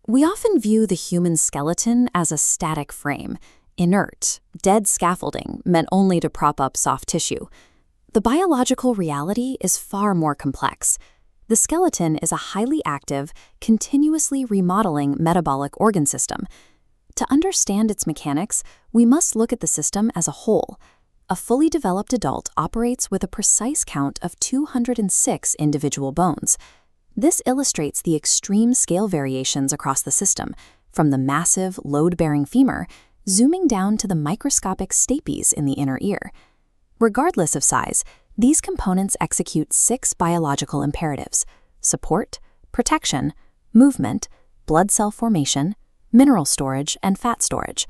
We often view the human skeleton as a static frame, inert, dead scaffolding meant only to prop up soft tissue. The biological reality is far more complex. The skeleton is a highly active, continuously remodeling metabolic organ system. To understand its mechanics, we must look at the system as a whole. A fully developed adult operates with a precise count of 206 individual bones. This illustrates the extreme scale variations across the system, from the massive, load-bearing femur, zooming down to the microscopic stapes in the inner ear. Regardless of size, these components execute 6 biological imperatives: support, protection, movement, blood cell formation, mineral storage, and fat storage.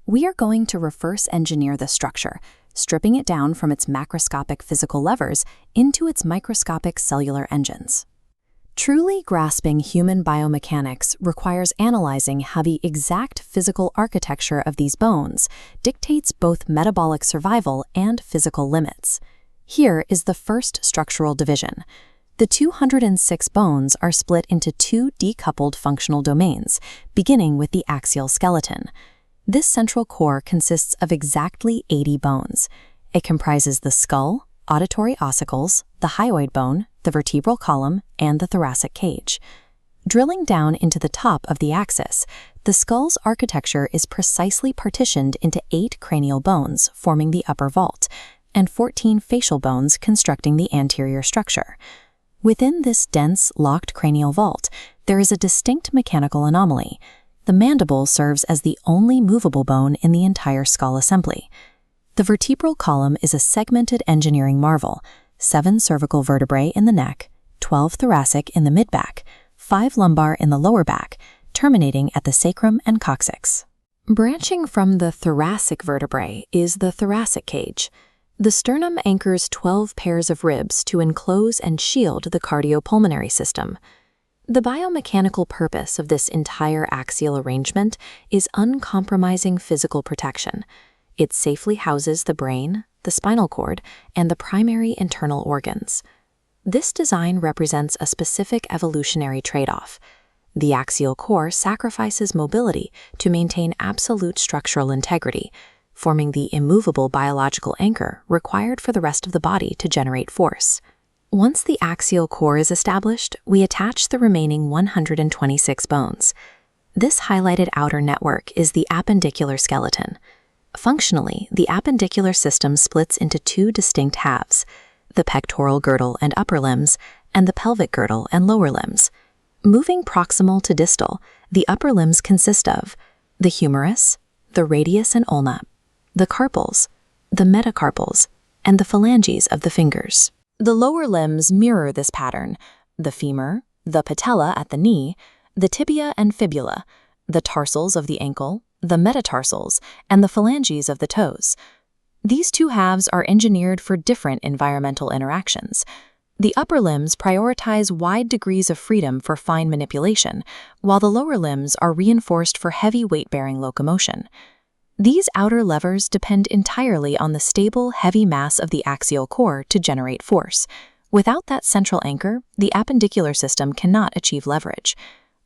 We are going to reverse engineer the structure, stripping it down from its macroscopic physical levers into its microscopic cellular engines. Truly grasping human biomechanics requires analyzing how the exact physical architecture of these bones dictates both metabolic survival and physical limits. Here is the first structural division. The 206 bones are split into 2 decoupled functional domains, beginning with the axial skeleton. This central core consists of exactly 80 bones. It comprises the skull, auditory ossicles, the hyoid bone, the vertebral column, and the thoracic cage. Drilling down into the top of the axis, the skull's architecture is precisely partitioned into 8 cranial bones forming the upper vault, and 14 facial bones constructing the anterior structure. Within this dense, locked cranial vault, there is a distinct mechanical anomaly. The mandible serves as the only movable bone in the entire skull assembly. The vertebral column is a segmented engineering marvel: 7 cervical vertebrae in the neck, 12 thoracic in the mid-back, 5 lumbar in the lower back, terminating at the sacrum and coccyx. Branching from the thoracic vertebrae is the thoracic cage. The sternum anchors 12 pairs of ribs to enclose and shield the cardiopulmonary system. The biomechanical purpose of this entire axial arrangement is uncompromising physical protection. It safely houses the brain, the spinal cord, and the primary internal organs. This design represents a specific evolutionary trade-off. The axial core sacrifices mobility to maintain absolute structural integrity, forming the immovable biological anchor required for the rest of the body to generate force. Once the axial core is established, we attach the remaining 126 bones. This highlighted outer network is the appendicular skeleton. Functionally, the appendicular system splits into 2 distinct halves: the pectoral girdle and upper limbs, and the pelvic girdle and lower limbs. Moving proximal to distal, the upper limbs consist of the humerus, the radius and ulna, the carpals, the metacarpals, and the phalanges of the fingers. The lower limbs mirror this pattern: the femur, the patella at the knee, the tibia and fibula, the tarsals of the ankle, the metatarsals, and the phalanges of the toes. These 2 halves are engineered for different environmental interactions. The upper limbs prioritize wide degrees of freedom for fine manipulation, while the lower limbs are reinforced for heavy weight-bearing locomotion. These outer levers depend entirely on the stable, heavy mass of the axial core to generate force. Without that central anchor, the appendicular system cannot achieve leverage.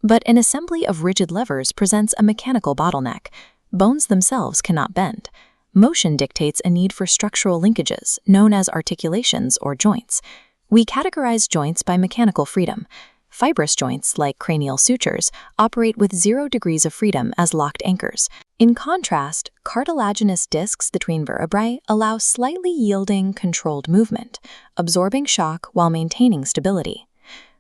But an assembly of rigid levers presents a mechanical bottleneck. Bones themselves cannot bend. Motion dictates a need for structural linkages, known as articulations or joints. We categorize joints by mechanical freedom. Fibrous joints, like cranial sutures, operate with 0 degrees of freedom as locked anchors. In contrast, cartilaginous discs between vertebrae allow slightly yielding, controlled movement, absorbing shock while maintaining stability.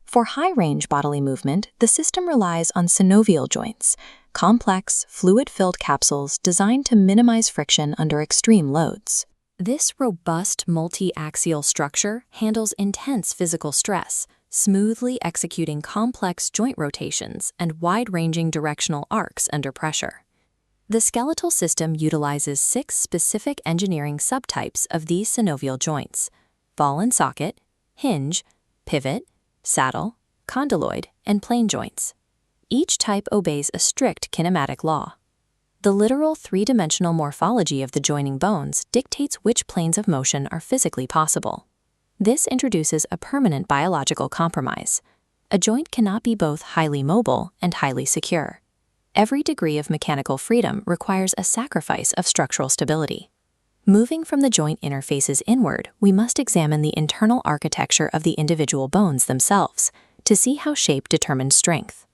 For high-range bodily movement, the system relies on synovial joints, complex, fluid-filled capsules designed to minimize friction under extreme loads. This robust multi-axial structure handles intense physical stress, smoothly executing complex joint rotations and wide-ranging directional arcs under pressure. The skeletal system utilizes 6 specific engineering subtypes of these synovial joints: ball and socket, hinge, pivot, saddle, condyloid, and plane joints. Each type obeys a strict kinematic law. The literal 3-dimensional morphology of the joining bones dictates which planes of motion are physically possible. This introduces a permanent biological compromise. A joint cannot be both highly mobile and highly secure. Every degree of mechanical freedom requires a sacrifice of structural stability. Moving from the joint interfaces inward, we must examine the internal architecture of the individual bones themselves to see how shape determines strength.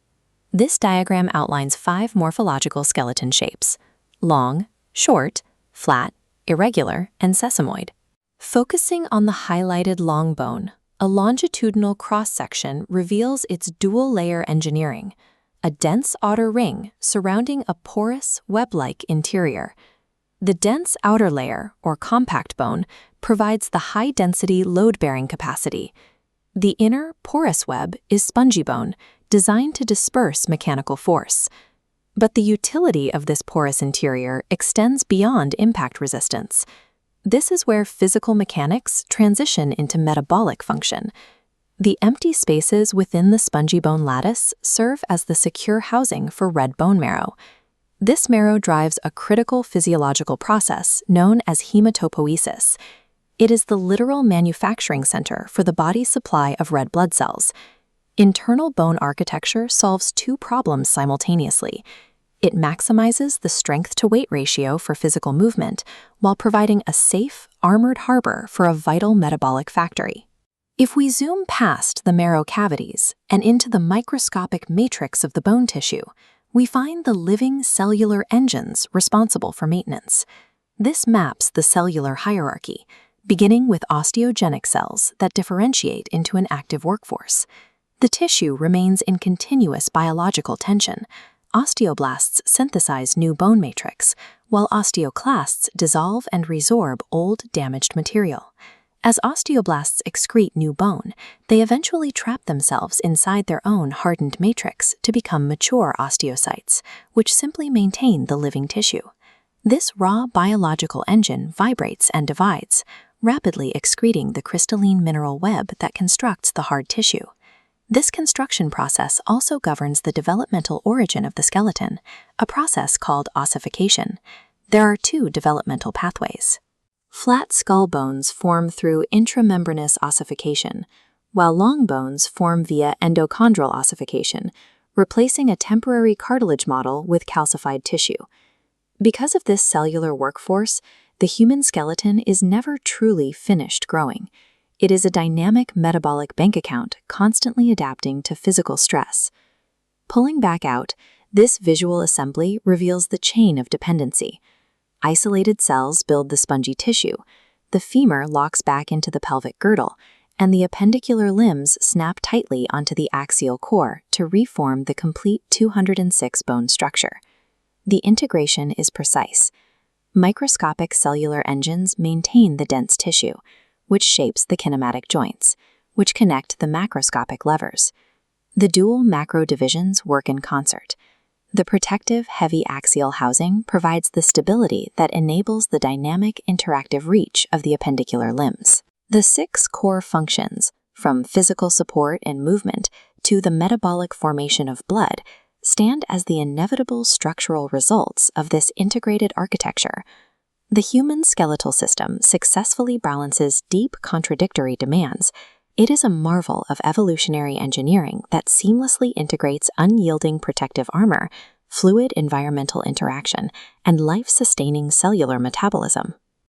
This diagram outlines 5 morphological skeleton shapes: long, short, flat, irregular, and sesamoid. Focusing on the highlighted long bone, a longitudinal cross-section reveals its dual-layer engineering, a dense outer ring surrounding a porous, web-like interior. The dense outer layer, or compact bone, provides the high-density load-bearing capacity. The inner, porous web is spongy bone, designed to disperse mechanical force. But the utility of this porous interior extends beyond impact resistance. This is where physical mechanics transition into metabolic function. The empty spaces within the spongy bone lattice serve as the secure housing for red bone marrow. This marrow drives a critical physiological process known as hematopoiesis. It is the literal manufacturing center for the body's supply of red blood cells. Internal bone architecture solves 2 problems simultaneously. It maximizes the strength-to-weight ratio for physical movement while providing a safe, armored harbor for a vital metabolic factory. If we zoom past the marrow cavities and into the microscopic matrix of the bone tissue, we find the living cellular engines responsible for maintenance. This maps the cellular hierarchy, beginning with osteogenic cells that differentiate into an active workforce. The tissue remains in continuous biological tension. Osteoblasts synthesize new bone matrix, while osteoclasts dissolve and resorb old, damaged material. As osteoblasts excrete new bone, they eventually trap themselves inside their own hardened matrix to become mature osteocytes, which simply maintain the living tissue. This raw biological engine vibrates and divides, rapidly excreting the crystalline mineral web that constructs the hard tissue. This construction process also governs the developmental origin of the skeleton, a process called ossification. There are 2 developmental pathways. Flat skull bones form through intramembranous ossification, while long bones form via endochondral ossification, replacing a temporary cartilage model with calcified tissue. Because of this cellular workforce, the human skeleton is never truly finished growing. It is a dynamic metabolic bank account constantly adapting to physical stress. Pulling back out, this visual assembly reveals the chain of dependency. Isolated cells build the spongy tissue, the femur locks back into the pelvic girdle, and the appendicular limbs snap tightly onto the axial core to reform the complete 206 bone structure. The integration is precise. Microscopic cellular engines maintain the dense tissue, which shapes the kinematic joints, which connect the macroscopic levers. The dual macro divisions work in concert. The protective heavy axial housing provides the stability that enables the dynamic interactive reach of the appendicular limbs. The 6 core functions, from physical support and movement to the metabolic formation of blood, stand as the inevitable structural results of this integrated architecture. The human skeletal system successfully balances deep contradictory demands. It is a marvel of evolutionary engineering that seamlessly integrates unyielding protective armor, fluid environmental interaction, and life-sustaining cellular metabolism.